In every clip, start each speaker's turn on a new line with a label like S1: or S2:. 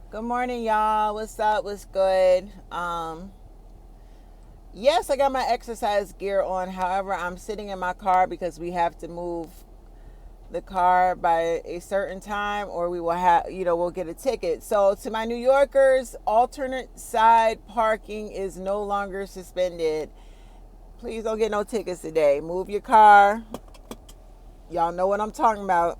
S1: Good morning, y'all. What's up? What's good? Yes, I got my exercise gear on. However, I'm sitting in my car because we have to move the car by a certain time or we will have, we'll get a ticket. So, to my New Yorkers, alternate side parking is no longer suspended. Please don't get no tickets today. Move your car. Y'all know what I'm talking about.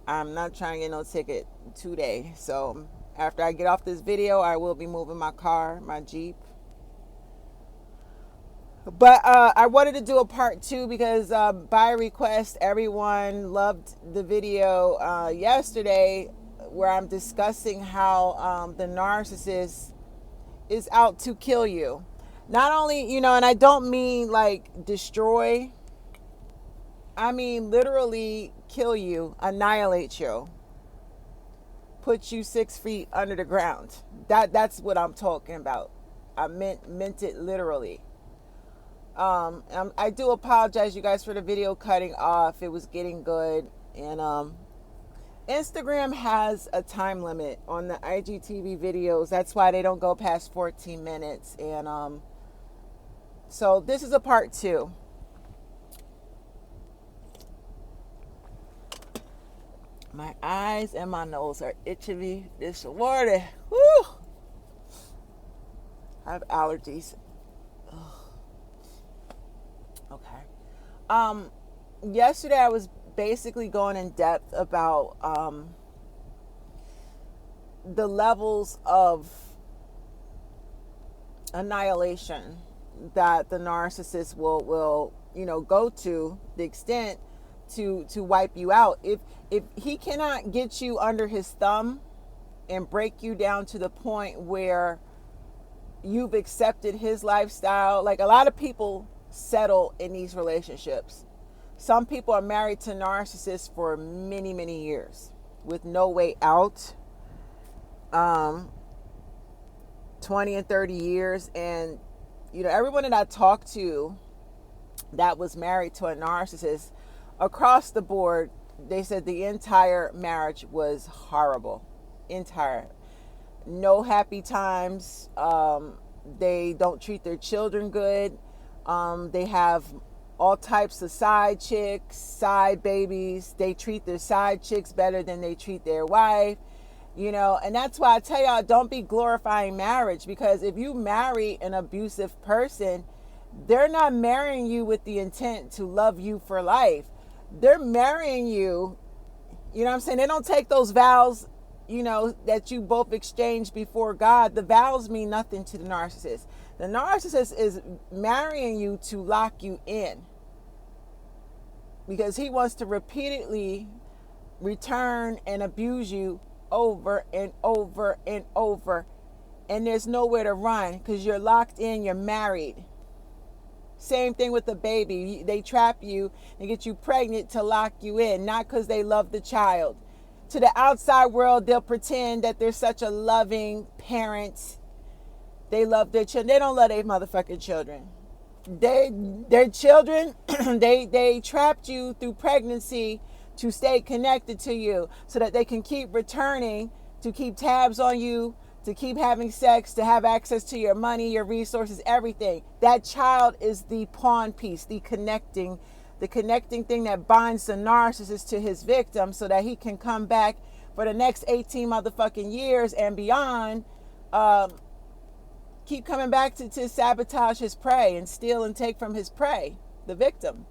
S1: I'm not trying to get no ticket today. So after I get off this video, I will be moving my car, my Jeep. But I wanted to do a part two because by request, everyone loved the video yesterday where I'm discussing how the narcissist is out to kill you. Not only, and I don't mean like destroy, I mean literally kill you, annihilate you, put you 6 feet under the ground. That's what I'm talking about. I meant it literally. I do apologize, you guys, for the video cutting off. It was getting good, and Instagram has a time limit on the IGTV videos. That's why they don't go past 14 minutes, and so this is a part two. My eyes and my nose are itching me this morning. Woo! I have allergies. Okay. Yesterday I was basically going in depth about the levels of annihilation that the narcissist will go to the extent to wipe you out. If he cannot get you under his thumb and break you down to the point where you've accepted his lifestyle, like a lot of people settle in these relationships. Some people are married to narcissists for many, many years with no way out. 20 and 30 years. And, everyone that I talked to that was married to a narcissist, across the board, they said the entire marriage was horrible. Entire. No happy times. They don't treat their children good. They have all types of side chicks, side babies. They treat their side chicks better than they treat their wife. And that's why I tell y'all, don't be glorifying marriage, because if you marry an abusive person, they're not marrying you with the intent to love you for life. They're marrying you, what I'm saying? They don't take those vows, that you both exchange before God. The vows mean nothing to the narcissist. The narcissist is marrying you to lock you in because he wants to repeatedly return and abuse you over and over and over. And there's nowhere to run because you're locked in, you're married. Same thing with the baby. They trap you and get you pregnant to lock you in, not because they love the child. To the outside world, they'll pretend that they're such a loving parent. They love their children. They don't love their motherfucking children. Their children, they trapped you through pregnancy to stay connected to you so that they can keep returning, to keep tabs on you, to keep having sex, to have access to your money, your resources, everything. That child is the pawn piece, the connecting thing that binds the narcissist to his victim so that he can come back for the next 18 motherfucking years and beyond, keep coming back to sabotage his prey and steal and take from his prey, the victim.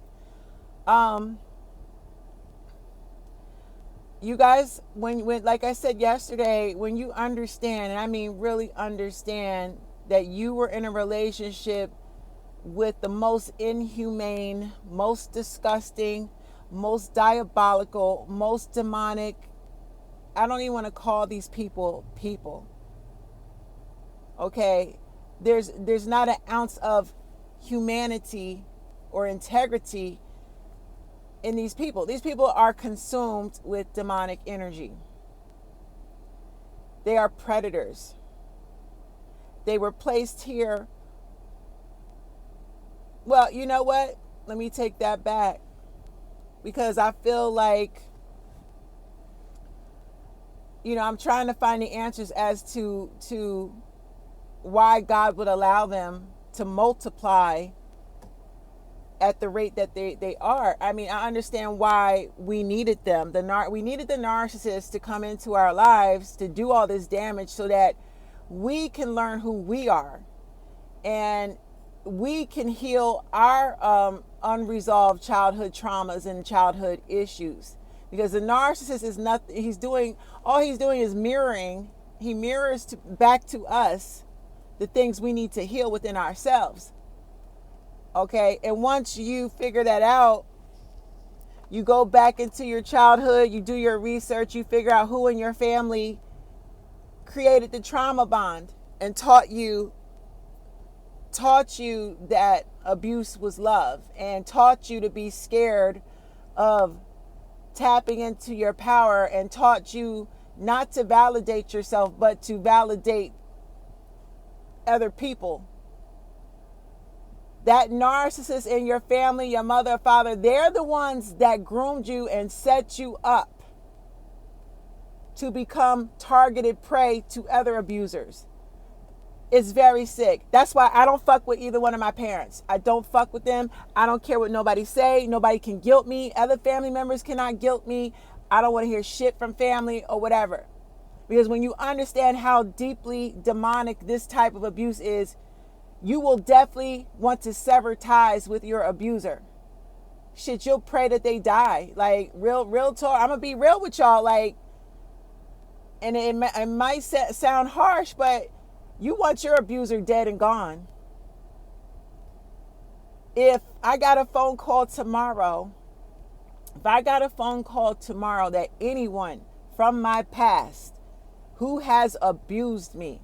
S1: You guys, when like I said yesterday, when you understand, and I mean really understand, that you were in a relationship with the most inhumane, most disgusting, most diabolical, most demonic, I don't even want to call these people people. Okay? There's not an ounce of humanity or integrity in these people. These people are consumed with demonic energy. They are predators. They were placed here. Well, you know what? Let me take that back. Because I feel like I'm trying to find the answers as to why God would allow them to multiply at the rate that they are. I mean, I understand why we needed them. We needed the narcissist to come into our lives to do all this damage so that we can learn who we are and we can heal our unresolved childhood traumas and childhood issues. Because the narcissist is nothing. All he's doing is mirroring. He mirrors back to us the things we need to heal within ourselves. Okay, and once you figure that out, you go back into your childhood, you do your research, you figure out who in your family created the trauma bond and taught you that abuse was love, and taught you to be scared of tapping into your power, and taught you not to validate yourself but to validate other people. That narcissist in your family, your mother or father, they're the ones that groomed you and set you up to become targeted prey to other abusers. It's very sick. That's why I don't fuck with either one of my parents. I don't fuck with them. I don't care what nobody say. Nobody can guilt me. Other family members cannot guilt me. I don't want to hear shit from family or whatever. Because when you understand how deeply demonic this type of abuse is, you will definitely want to sever ties with your abuser. Shit, you'll pray that they die. Like, real talk. I'm going to be real with y'all. Like, and it might sound harsh, but you want your abuser dead and gone. If I got a phone call tomorrow that anyone from my past who has abused me,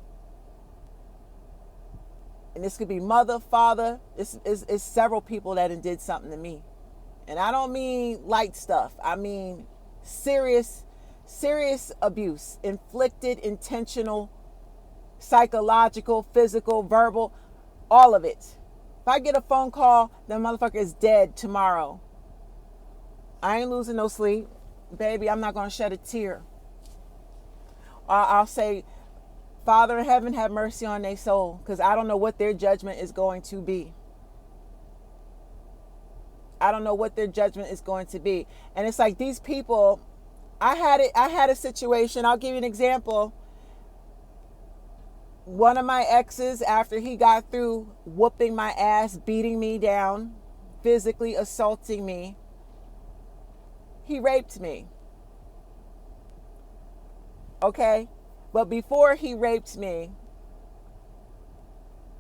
S1: and this could be mother, father, it's several people that did something to me. And I don't mean light stuff. I mean serious abuse, inflicted, intentional, psychological, physical, verbal, all of it. If I get a phone call, the motherfucker is dead tomorrow, I ain't losing no sleep. Baby, I'm not going to shed a tear. I'll say, Father in heaven, have mercy on their soul, because I don't know what their judgment is going to be. I don't know what their judgment is going to be. And it's like these people, I had a situation. I'll give you an example. One of my exes, after he got through whooping my ass, beating me down, physically assaulting me, he raped me. Okay? But before he raped me,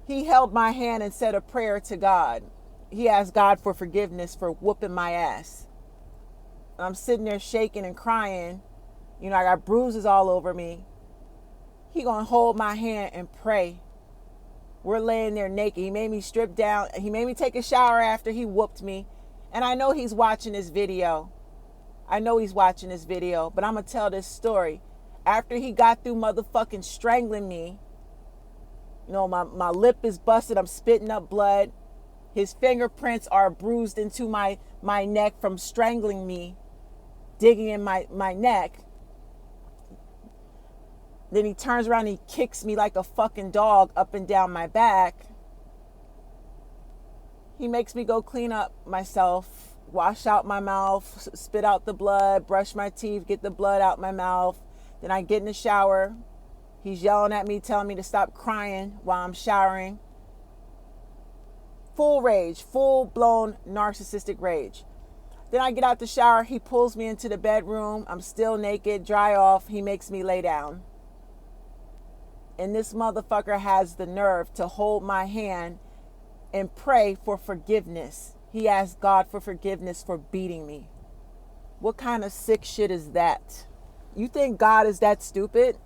S1: he held my hand and said a prayer to God. He asked God for forgiveness for whooping my ass. And I'm sitting there shaking and crying. I got bruises all over me. He gonna hold my hand and pray. We're laying there naked. He made me strip down. He made me take a shower after he whooped me. And I know he's watching this video. But I'm going to tell this story. After he got through motherfucking strangling me, my lip is busted. I'm spitting up blood. His fingerprints are bruised into my neck from strangling me, digging in my neck. Then he turns around and he kicks me like a fucking dog up and down my back. He makes me go clean up myself, wash out my mouth, spit out the blood, brush my teeth, get the blood out my mouth. Then I get in the shower. He's yelling at me, telling me to stop crying while I'm showering. Full rage, full-blown narcissistic rage. Then I get out the shower. He pulls me into the bedroom. I'm still naked, dry off. He makes me lay down. And this motherfucker has the nerve to hold my hand and pray for forgiveness. He asked God for forgiveness for beating me. What kind of sick shit is that? You think God is that stupid?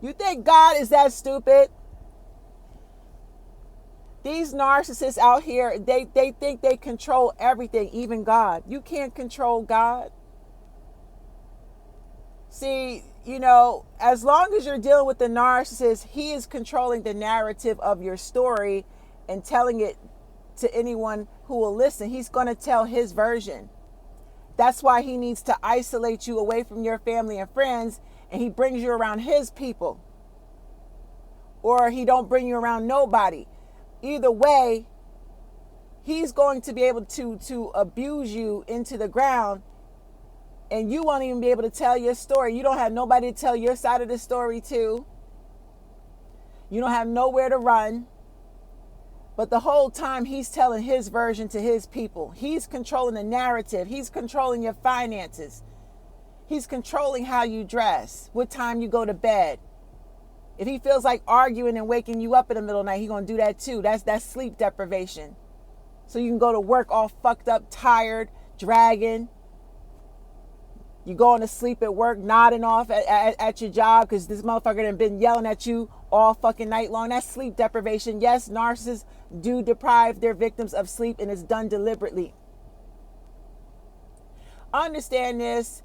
S1: You think God is that stupid? These narcissists out here, they think they control everything, even God. You can't control God. See, as long as you're dealing with the narcissist, he is controlling the narrative of your story and telling it to anyone who will listen. He's going to tell his version. That's why he needs to isolate you away from your family and friends, and he brings you around his people. Or he don't bring you around nobody. Either way, he's going to be able to abuse you into the ground, and you won't even be able to tell your story. You don't have nobody to tell your side of the story to. You don't have nowhere to run. But the whole time he's telling his version to his people. He's controlling the narrative. He's controlling your finances. He's controlling how you dress, what time you go to bed. If he feels like arguing and waking you up in the middle of the night, he's going to do that too. That's sleep deprivation. So you can go to work all fucked up, tired, dragging. You going to sleep at work, nodding off at your job because this motherfucker done been yelling at you all fucking night long. That's sleep deprivation. Yes, narcissists do deprive their victims of sleep, and it's done deliberately. Understand this.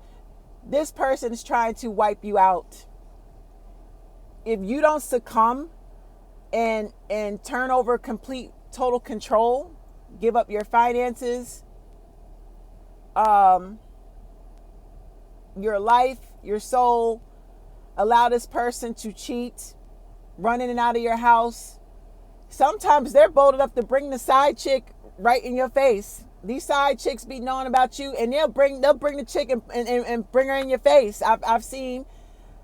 S1: This person is trying to wipe you out. If you don't succumb and turn over complete total control, give up your finances, your life, your soul, allow this person to cheat, run in and out of your house. Sometimes they're bold enough to bring the side chick right in your face. These side chicks be knowing about you, and they'll bring the chick and bring her in your face. I've seen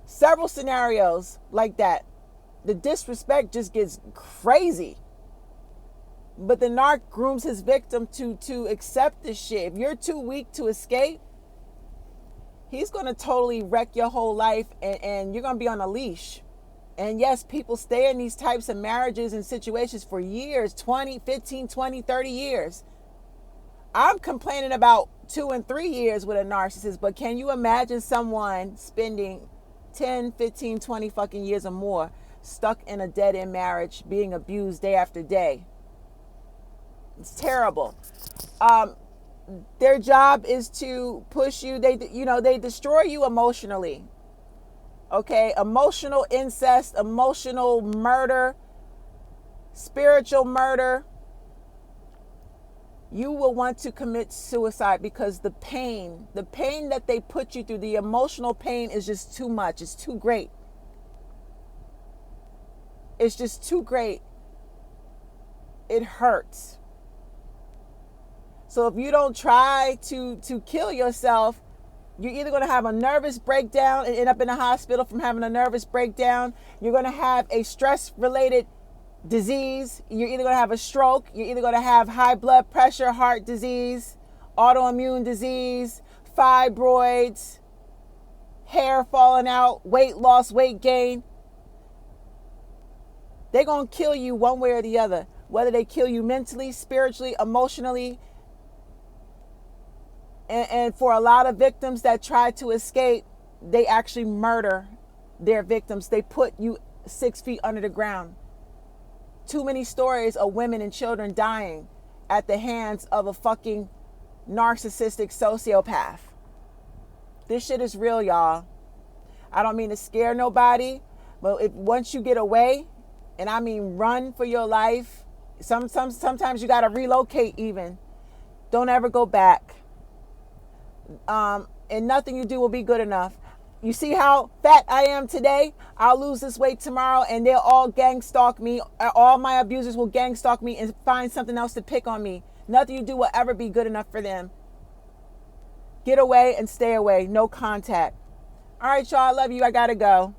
S1: several scenarios like that. The disrespect just gets crazy. But the narc grooms his victim to accept this shit. If you're too weak to escape, he's going to totally wreck your whole life, and you're going to be on a leash. And yes, people stay in these types of marriages and situations for years, 20, 15, 20, 30 years. I'm complaining about 2 and 3 years with a narcissist, but can you imagine someone spending 10, 15, 20 fucking years or more stuck in a dead-end marriage, being abused day after day? It's terrible. Their job is to push you. They destroy you emotionally. Okay, emotional incest, emotional murder, spiritual murder. You will want to commit suicide because the pain that they put you through, the emotional pain is just too much. It's too great. It's just too great. It hurts. So if you don't try to kill yourself, you're either going to have a nervous breakdown and end up in the hospital from having a nervous breakdown. You're going to have a stress-related disease. You're either going to have a stroke. You're either going to have high blood pressure, heart disease, autoimmune disease, fibroids, hair falling out, weight loss, weight gain. They're going to kill you one way or the other. Whether they kill you mentally, spiritually, emotionally. And for a lot of victims that try to escape, they actually murder their victims. They put you 6 feet under the ground. Too many stories of women and children dying at the hands of a fucking narcissistic sociopath. This shit is real, y'all. I don't mean to scare nobody, but once you get away, and I mean run for your life, sometimes you got to relocate even. Don't ever go back. And nothing you do will be good enough. You see how fat I am today? I'll lose this weight tomorrow and they'll all gang stalk me. All my abusers will gang stalk me and find something else to pick on me. Nothing you do will ever be good enough for them. Get away and stay away. No contact. All right, y'all. I love you. I gotta go.